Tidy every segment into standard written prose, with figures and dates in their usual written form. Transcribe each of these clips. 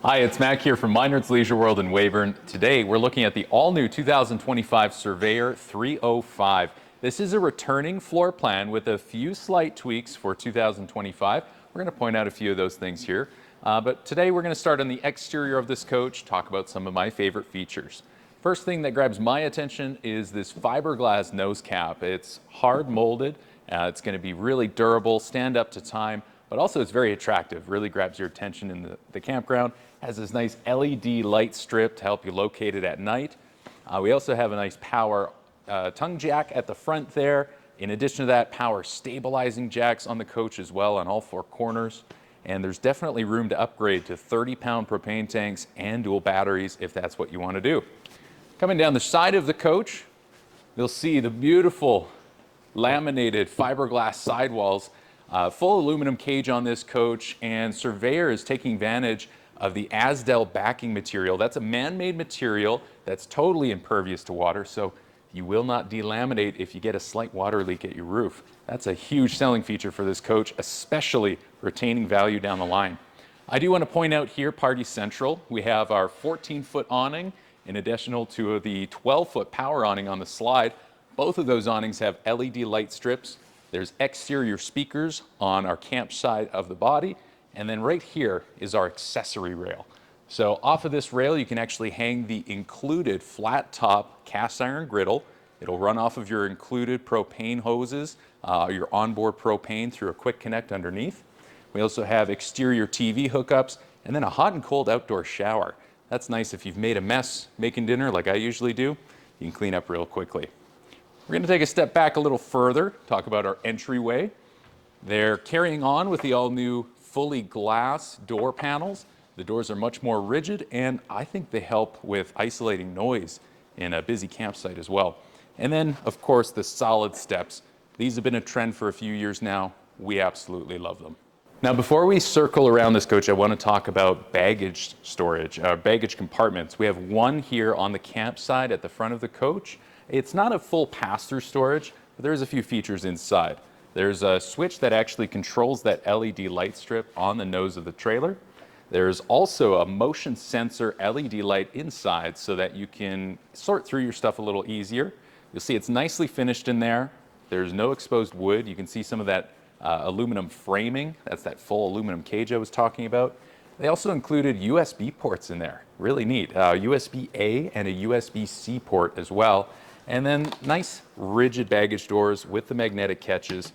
Hi, it's Mac here from Minard's Leisure World in Weyburn. Today we're looking at the all-new 2025 Surveyor 305. This is a returning floor plan with a few slight tweaks for 2025. We're going to point out a few of those things here. But today we're going to start on the exterior of this coach, talk about some of my favorite features. First thing that grabs my attention is this fiberglass nose cap. It's hard molded. It's going to be really durable, stand up to time, but also it's very attractive, really grabs your attention in the campground. Has this nice LED light strip to help you locate it at night. We also have a nice power tongue jack at the front there. In addition to that, power stabilizing jacks on the coach as well on all four corners. And there's definitely room to upgrade to 30-pound propane tanks and dual batteries if that's what you want to do. Coming down the side of the coach, you'll see the beautiful laminated fiberglass sidewalls. Full aluminum cage on this coach, and Surveyor is taking advantage of the Asdel backing material. That's a man-made material that's totally impervious to water, so you will not delaminate if you get a slight water leak at your roof. That's a huge selling feature for this coach, especially retaining value down the line. I do want to point out here, Party Central, we have our 14-foot awning in addition to the 12-foot power awning on the slide. Both of those awnings have LED light strips. There's exterior speakers on our camp side of the body. And then right here is our accessory rail. So off of this rail, you can actually hang the included flat top cast iron griddle. It'll run off of your included propane hoses, your onboard propane through a quick connect underneath. We also have exterior TV hookups and then a hot and cold outdoor shower. That's nice if you've made a mess making dinner like I usually do. You can clean up real quickly. We're going to take a step back a little further, talk about our entryway. They're carrying on with the all-new fully glass door panels. The doors are much more rigid, and I think they help with isolating noise in a busy campsite as well. And then, of course, the solid steps. These have been a trend for a few years now. We absolutely love them. Now, before we circle around this coach, I want to talk about baggage storage, baggage compartments. We have one here on the campsite at the front of the coach. It's not a full pass-through storage, but there's a few features inside. There's a switch that actually controls that LED light strip on the nose of the trailer. There's also a motion sensor LED light inside so that you can sort through your stuff a little easier. You'll see it's nicely finished in there. There's no exposed wood. You can see some of that aluminum framing. That's that full aluminum cage I was talking about. They also included USB ports in there. Really neat. USB-A and a USB-C port as well. And then nice rigid baggage doors with the magnetic catches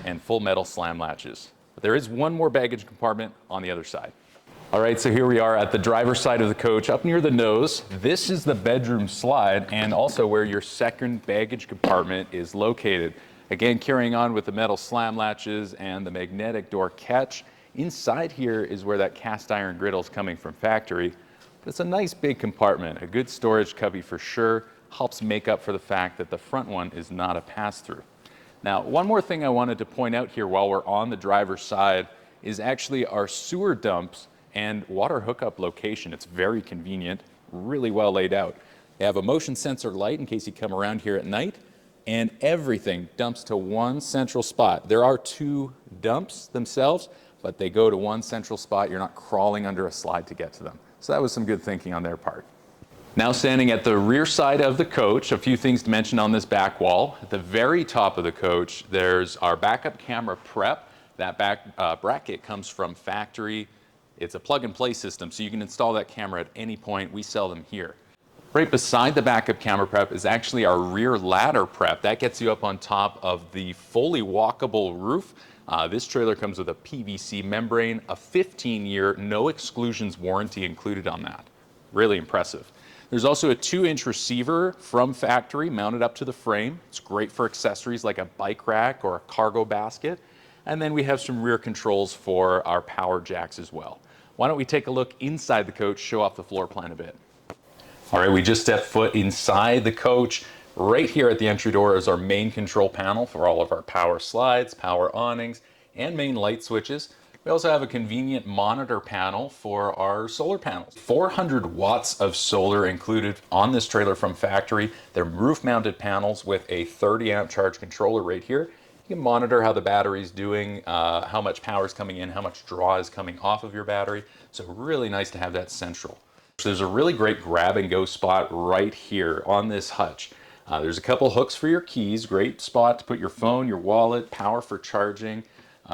and full metal slam latches. But there is one more baggage compartment on the other side. All right, so here we are at the driver's side of the coach, up near the nose. This is the bedroom slide and also where your second baggage compartment is located. Again, carrying on with the metal slam latches and the magnetic door catch. Inside here is where that cast iron griddle is coming from factory. But it's a nice big compartment, a good storage cubby for sure. Helps make up for the fact that the front one is not a pass-through. Now, one more thing I wanted to point out here while we're on the driver's side is actually our sewer dumps and water hookup location. It's very convenient, really well laid out. They have a motion sensor light in case you come around here at night, and everything dumps to one central spot. There are two dumps themselves, but they go to one central spot. You're not crawling under a slide to get to them. So that was some good thinking on their part. Now standing at the rear side of the coach, a few things to mention on this back wall. At the very top of the coach, there's our backup camera prep. That back bracket comes from factory. It's a plug-and-play system, so you can install that camera at any point. We sell them here. Right beside the backup camera prep is actually our rear ladder prep. That gets you up on top of the fully walkable roof. This trailer comes with a PVC membrane, a 15-year no exclusions warranty included on that. Really impressive. There's also a 2-inch receiver from factory mounted up to the frame. It's great for accessories like a bike rack or a cargo basket. And then we have some rear controls for our power jacks as well. Why don't we take a look inside the coach, show off the floor plan a bit. All right, we just stepped foot inside the coach. Right here at the entry door is our main control panel for all of our power slides, power awnings, and main light switches. We also have a convenient monitor panel for our solar panels. 400 watts of solar included on this trailer from factory. They're roof mounted panels with a 30 amp charge controller right here. You You can monitor how the battery's doing, how much power is coming in, how much draw is coming off of your battery. So really nice to have that central. So there's a really great grab and go spot right here on this hutch. There's a couple hooks for your keys, great spot to put your phone, your wallet, power for charging.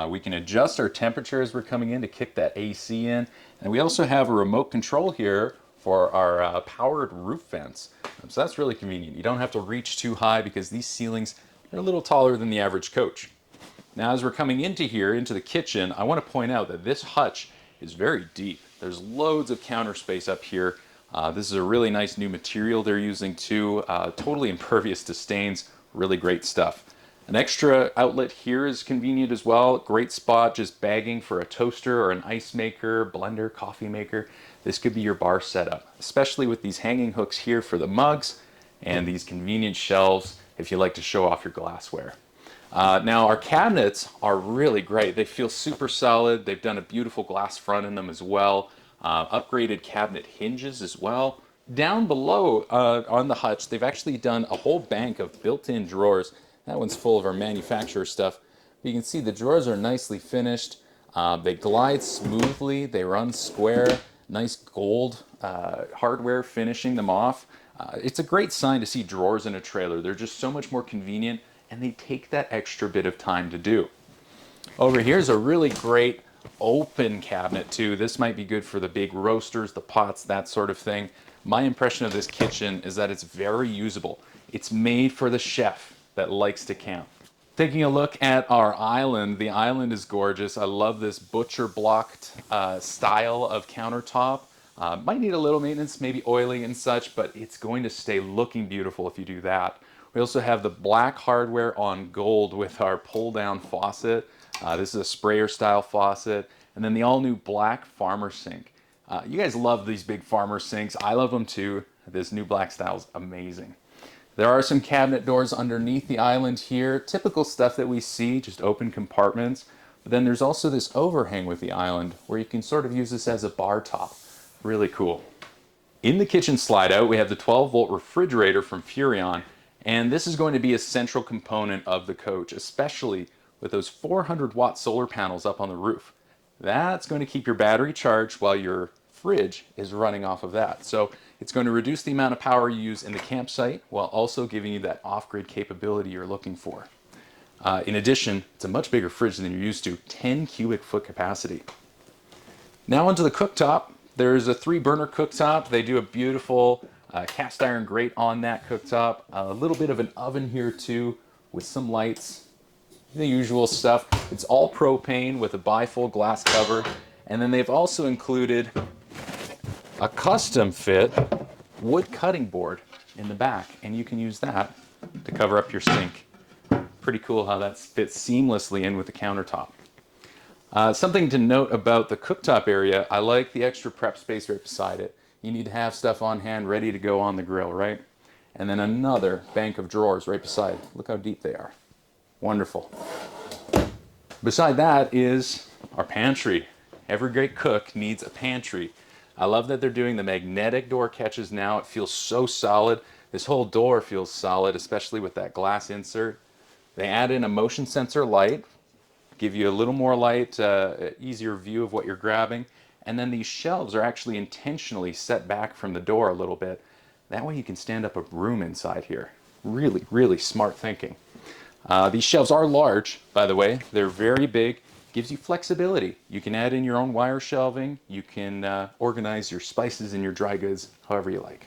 We can adjust our temperature as we're coming in to kick that AC in. And we also have a remote control here for our powered roof vents. So that's really convenient. You don't have to reach too high because these ceilings are a little taller than the average coach. Now as we're coming into here, into the kitchen, I want to point out that this hutch is very deep. There's loads of counter space up here. This is a really nice new material they're using too, totally impervious to stains, really great stuff. An extra outlet here is convenient as well. Great spot just bagging for a toaster or an ice maker, blender, coffee maker. This could be your bar setup, especially with these hanging hooks here for the mugs and these convenient shelves if you like to show off your glassware. Now our cabinets are really great. They feel super solid. They've done a beautiful glass front in them as well. Upgraded cabinet hinges as well. Down below on the hutch, they've actually done a whole bank of built-in drawers. That one's full of our manufacturer stuff. You can see the drawers are nicely finished. They glide smoothly. They run square. Nice gold hardware finishing them off. It's a great sign to see drawers in a trailer. They're just so much more convenient and they take that extra bit of time to do. Over here's a really great open cabinet too. This might be good for the big roasters, the pots, that sort of thing. My impression of this kitchen is that it's very usable. It's made for the chef that likes to camp. Taking a look at our island, the island is gorgeous. I love this butcher blocked style of countertop. Might need a little maintenance, maybe oiling and such, but it's going to stay looking beautiful if you do that. We also have the black hardware on gold with our pull down faucet. This is a sprayer style faucet. And then the all new black farmer sink. You guys love these big farmer sinks. I love them too. This new black style is amazing. There are some cabinet doors underneath the island here. Typical stuff that we see, just open compartments. But then there's also this overhang with the island where you can sort of use this as a bar top. Really cool. In the kitchen slide out, we have the 12-volt refrigerator from Furrion. And this is going to be a central component of the coach, especially with those 400-watt solar panels up on the roof. That's going to keep your battery charged while your fridge is running off of that. So it's going to reduce the amount of power you use in the campsite while also giving you that off-grid capability you're looking for. In addition, it's a much bigger fridge than you're used to, 10 cubic foot capacity. Now onto the cooktop. There's a 3-burner cooktop. They do a beautiful cast iron grate on that cooktop. A little bit of an oven here too with some lights. The usual stuff. It's all propane with a bifold glass cover. And then they've also included a custom fit wood cutting board in the back, and you can use that to cover up your sink. Pretty cool how that fits seamlessly in with the countertop. Something to note about the cooktop area, I like the extra prep space right beside it. You need to have stuff on hand ready to go on the grill, right? And then another bank of drawers right beside. Look how deep they are. Wonderful. Beside that is our pantry. Every great cook needs a pantry. I love that they're doing the magnetic door catches now. It feels so solid. This whole door feels solid, especially with that glass insert. They add in a motion sensor light, give you a little more light, easier view of what you're grabbing. And then these shelves are actually intentionally set back from the door a little bit. That way you can stand up a room inside here. Really, really smart thinking. These shelves are large, by the way. They're very big. Gives you flexibility. You can add in your own wire shelving. You can organize your spices and your dry goods however you like.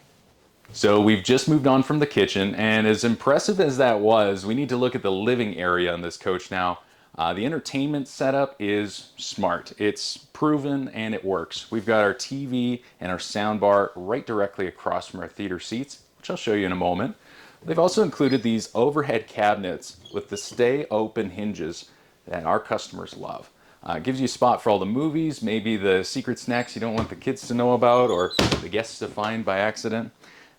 So we've just moved on from the kitchen, and as impressive as that was, we need to look at the living area on this coach now. The entertainment setup is smart. It's proven and it works. We've got our TV and our sound bar right directly across from our theater seats, which I'll show you in a moment. They've also included these overhead cabinets with the stay open hinges that our customers love. It gives you a spot for all the movies, maybe the secret snacks you don't want the kids to know about or the guests to find by accident.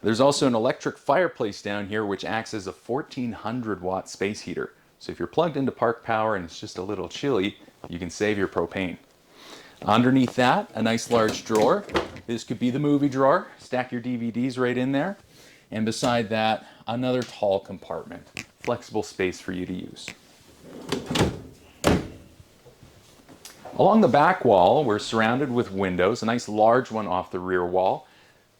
There's also an electric fireplace down here which acts as a 1400-watt space heater. So if you're plugged into park power and it's just a little chilly, you can save your propane. Underneath that, a nice large drawer. This could be the movie drawer. Stack your DVDs right in there. And beside that, another tall compartment. Flexible space for you to use. Along the back wall, we're surrounded with windows, a nice large one off the rear wall.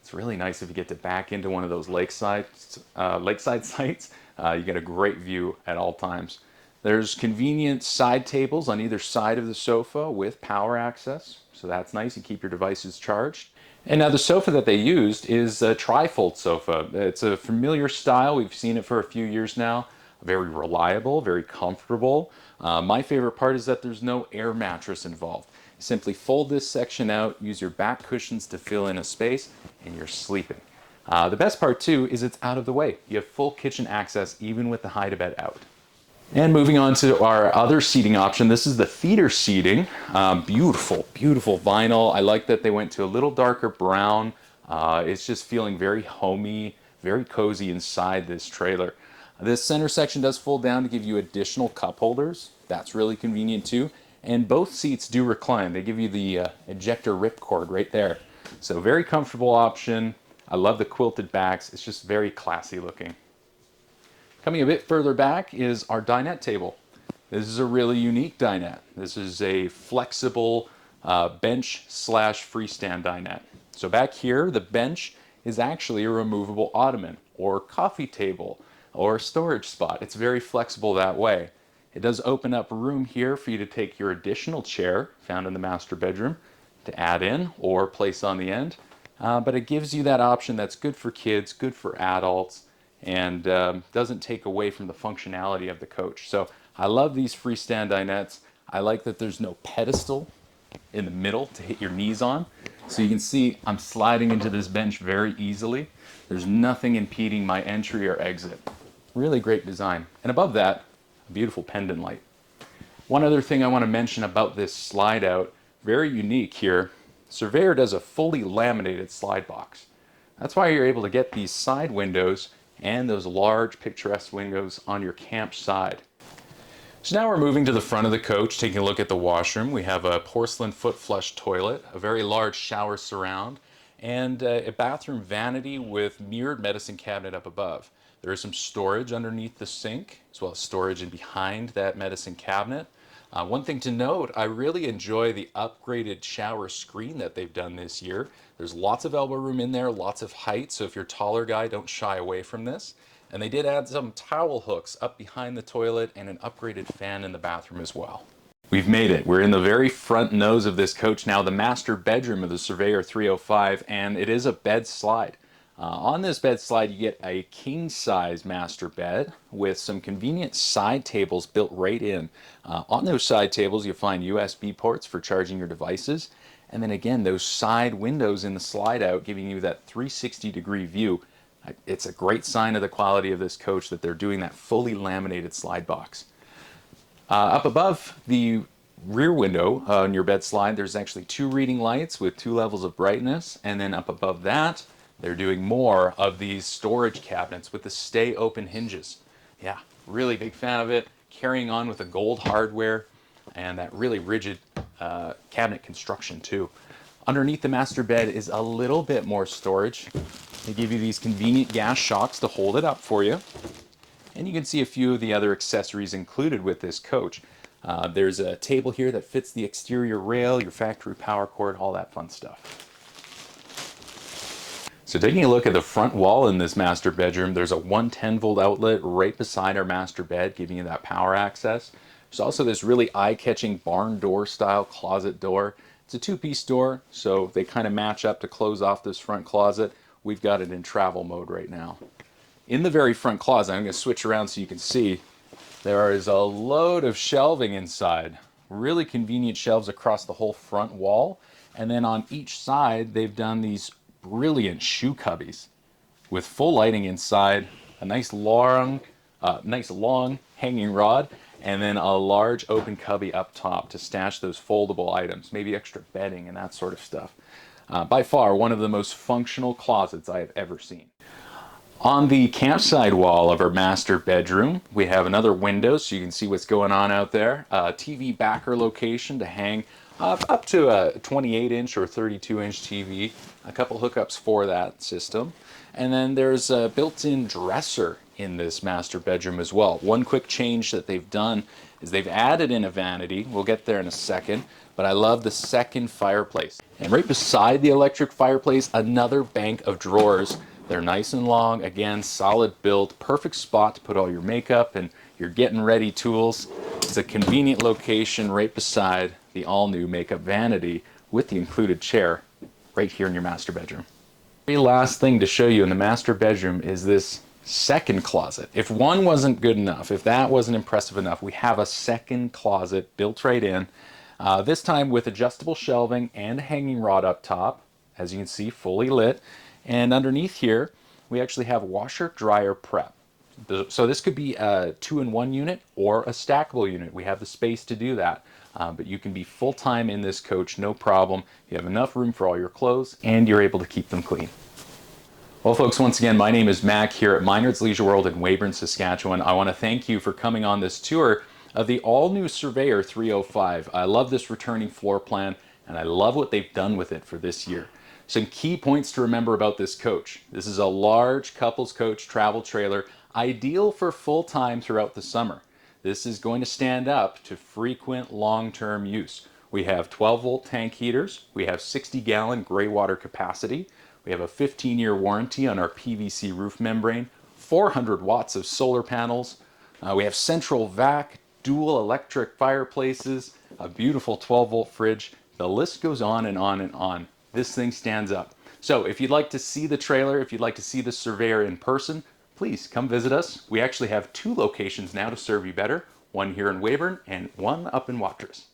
It's really nice if you get to back into one of those lakeside sites. You get a great view at all times. There's convenient side tables on either side of the sofa with power access, so that's nice. You keep your devices charged. And now the sofa that they used is a tri-fold sofa. It's a familiar style. We've seen it for a few years now. Very reliable, very comfortable. My favorite part is that there's no air mattress involved. You simply fold this section out, use your back cushions to fill in a space, and you're sleeping. The best part too is it's out of the way. You have full kitchen access even with the hide-a-bed out. And moving on to our other seating option, this is the theater seating. Beautiful, beautiful vinyl. I like that they went to a little darker brown. It's just feeling very homey, very cozy inside this trailer. This center section does fold down to give you additional cup holders. That's really convenient too. And both seats do recline. They give you the ejector ripcord right there. So very comfortable option. I love the quilted backs. It's just very classy looking. Coming a bit further back is our dinette table. This is a really unique dinette. This is a flexible bench slash freestand dinette. So back here, the bench is actually a removable ottoman or coffee table or storage spot. It's very flexible that way. It does open up room here for you to take your additional chair found in the master bedroom to add in or place on the end. But it gives you that option that's good for kids, good for adults, and doesn't take away from the functionality of the coach. So I love these freestand dinettes. I like that there's no pedestal in the middle to hit your knees on. So you can see I'm sliding into this bench very easily. There's nothing impeding my entry or exit. Really great design. And above that, a beautiful pendant light. One other thing I want to mention about this slide out, very unique here, Surveyor does a fully laminated slide box. That's why you're able to get these side windows and those large picturesque windows on your camp side. So now we're moving to the front of the coach, taking a look at the washroom. We have a porcelain foot flush toilet, a very large shower surround, and a bathroom vanity with mirrored medicine cabinet up above. There is some storage underneath the sink, as well as storage in behind that medicine cabinet. One thing to note, I really enjoy the upgraded shower screen that they've done this year. There's lots of elbow room in there, lots of height, so if you're a taller guy, don't shy away from this. And they did add some towel hooks up behind the toilet and an upgraded fan in the bathroom as well. We've made it. We're in the very front nose of this coach now, the master bedroom of the Surveyor 305, and it is a bed slide. On this bed slide, you get a king-size master bed with some convenient side tables built right in. On those side tables, you'll find USB ports for charging your devices. And then again, those side windows in the slide out giving you that 360-degree view. It's a great sign of the quality of this coach that they're doing that fully laminated slide box. Up above the rear window on your bed slide, there's actually 2 reading lights with 2 levels of brightness. And then up above that, they're doing more of these storage cabinets with the stay open hinges. Yeah, really big fan of it. Carrying on with the gold hardware and that really rigid cabinet construction too. Underneath the master bed is a little bit more storage. They give you these convenient gas shocks to hold it up for you. And you can see a few of the other accessories included with this coach. There's a table here that fits the exterior rail, your factory power cord, all that fun stuff. So taking a look at the front wall in this master bedroom, there's a 110-volt outlet right beside our master bed, giving you that power access. There's also this really eye-catching barn door style closet door. It's a 2-piece door, so they kind of match up to close off this front closet. We've got it in travel mode right now. In the very front closet, I'm going to switch around so you can see, there is a load of shelving inside. Really convenient shelves across the whole front wall. And then on each side, they've done these brilliant shoe cubbies with full lighting inside, a nice long hanging rod, and then a large open cubby up top to stash those foldable items, maybe extra bedding and that sort of stuff. By far, one of the most functional closets I have ever seen. On the campside wall of our master bedroom, we have another window so you can see what's going on out there. A TV backer location to hang up to a 28-inch or 32-inch TV. A couple hookups for that system. And then there's a built-in dresser in this master bedroom as well. One quick change that they've done is they've added in a vanity. We'll get there in a second, but I love the second fireplace. And right beside the electric fireplace, another bank of drawers. They're nice and long, again, solid build, perfect spot to put all your makeup and your getting ready tools. It's a convenient location right beside the all-new makeup vanity with the included chair right here in your master bedroom. The last thing to show you in the master bedroom is this second closet. If one wasn't good enough, if that wasn't impressive enough, we have a second closet built right in. This time with adjustable shelving and a hanging rod up top, as you can see, fully lit. And underneath here, we actually have washer dryer prep. So this could be a 2-in-1 unit or a stackable unit. We have the space to do that. But you can be full-time in this coach, no problem. You have enough room for all your clothes and you're able to keep them clean. Well, folks, once again, my name is Mac here at Minard's Leisure World in Weyburn, Saskatchewan. I want to thank you for coming on this tour of the all-new Surveyor 305. I love this returning floor plan and I love what they've done with it for this year. Some key points to remember about this coach. This is a large couples coach travel trailer, ideal for full-time throughout the summer. This is going to stand up to frequent long-term use. We have 12-volt tank heaters. We have 60-gallon gray water capacity. We have a 15-year warranty on our PVC roof membrane, 400 watts of solar panels. We have central vac, dual electric fireplaces, a beautiful 12-volt fridge. The list goes on and on and on. This thing stands up. So if you'd like to see the trailer, if you'd like to see the Surveyor in person, please come visit us. We actually have 2 locations now to serve you better, one here in Weyburn and one up in Watrous.